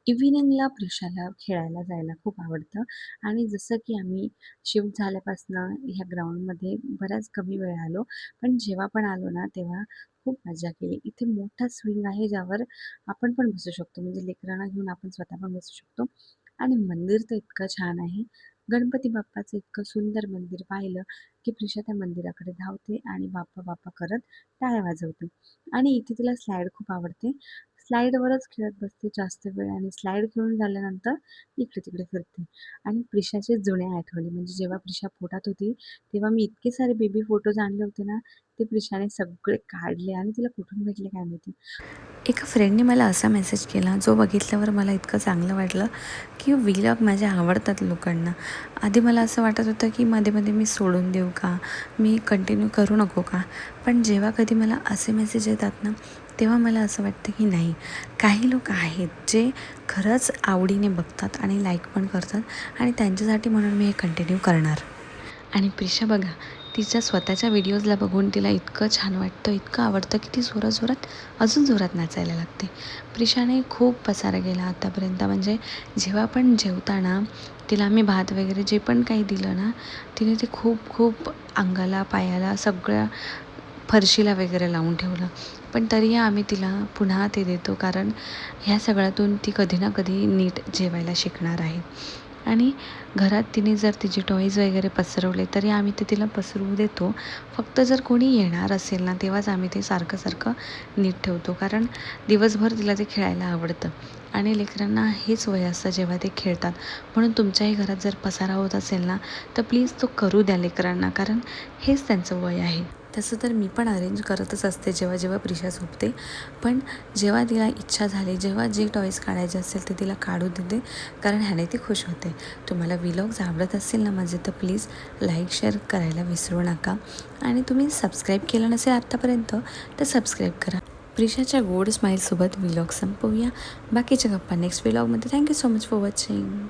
इव्हिनिंगला प्रिशाला खेळायला जायला खूप आवडतं आणि जसं की आम्ही शिफ्ट झाल्यापासनं ह्या ग्राउंडमध्ये बऱ्याच कमी वेळ आलो. पण जेव्हा पण आलो ना, तेव्हा खूप मजा केली. इथे मोठा स्विंग आहे, ज्यावर आपण पण बसू शकतो. म्हणजे लेकरांना घेऊन आपण स्वतः पण बसू शकतो आणि मंदिर तर इतकं छान आहे. गणपती बाप्पाचं इतकं सुंदर मंदिर पाहिलं, की प्रिशा त्या मंदिराकडे धावते आणि बाप्पा, बाप्पा करत टाळ्या वाजवते आणि इथे तिला स्लाईड खूप आवडते. स्लाईडवरच खेळत बसते जास्त वेळ आणि स्लाईड खेळून झाल्यानंतर इकडे-तिकडे फिरते. आणि प्रिशाची जुन्या आठवणी, म्हणजे जेव्हा प्रिशा पोटात होती, तेव्हा मी इतके सारे बेबी फोटोज आणले होते ना, ते प्रिशाने सगळे काढले आणि तिला कुठून भेटले काय माहिती. एका फ्रेंडने मला असा मेसेज केला जो बघितल्यावर मला इतकं चांगलं वाटलं की व्लॉग माझे आवडतात लोकांना. आधी मला असं वाटत होतं की मध्ये-मध्ये मी सोडून देऊ का? मी कंटिन्यू करू नको का? पण जेव्हा कधी मला असे मेसेज येतात ना, तेव्हा मला असं वाटतं की नाही, काही लोक आहेत जे खरंच आवडीने बघतात आणि लाईक पण करतात आणि त्यांच्यासाठी म्हणून मी हे कंटिन्यू करणार. आणि प्रिशा बघा, तिच्या स्वतःच्या व्हिडिओजला बघून तिला इतकं छान वाटतं, इतकं आवडतं की ती जोरात अजून जोरात नाचायला लागते. प्रिशाने खूप पसारा केला आतापर्यंत. म्हणजे जेव्हा पण जेवताना तिला आम्ही भात वगैरे जे पण काही दिलं ना, तिने ते खूप खूप अंगाला, पायाला, सगळ्या फरशीला वगैरे लावून ठेवलं. पण तरीही आम्ही तिला पुन्हा ते देतो, कारण ह्या सगळ्यातून ती कधी ना कधी नीट जेवायला शिकणार आहे. आणि घरात तिने जर तिचे टॉईज वगैरे पसरवले तरी आम्ही ते तिला पसरवू देतो. फक्त जर कोणी येणार असेल ना, तेव्हाच आम्ही ते सारखं नीट ठेवतो, कारण दिवसभर तिला ते खेळायला आवडतं आणि लेकरांना हेच वय असतं जेव्हा ते खेळतात. म्हणून तुमच्याही घरात जर पसारा होत असेल ना, तर प्लीज तो करू द्या लेकरांना, कारण हेच त्यांचं वय आहे. तसं तर मी पण अरेंज करतच असते जेव्हा जेव्हा प्रिशा झोपते. पण जेव्हा तिला इच्छा झाली, जेव्हा जे टॉईज काढायचे असेल ते तिला काढू देते, कारण ह्याने ती खुश होते. तुम्हाला व्लॉग्स आवडत असतील ना माझे, तर प्लीज लाईक शेअर करायला विसरू नका. आणि तुम्ही सबस्क्राईब केलं नसेल आत्तापर्यंत तर सबस्क्राईब करा. प्रिशाच्या गोड स्माईलसोबत व्लॉग संपवूया. बाकीच्या गप्पा नेक्स्ट व्लॉगमध्ये. Thank you so much for watching.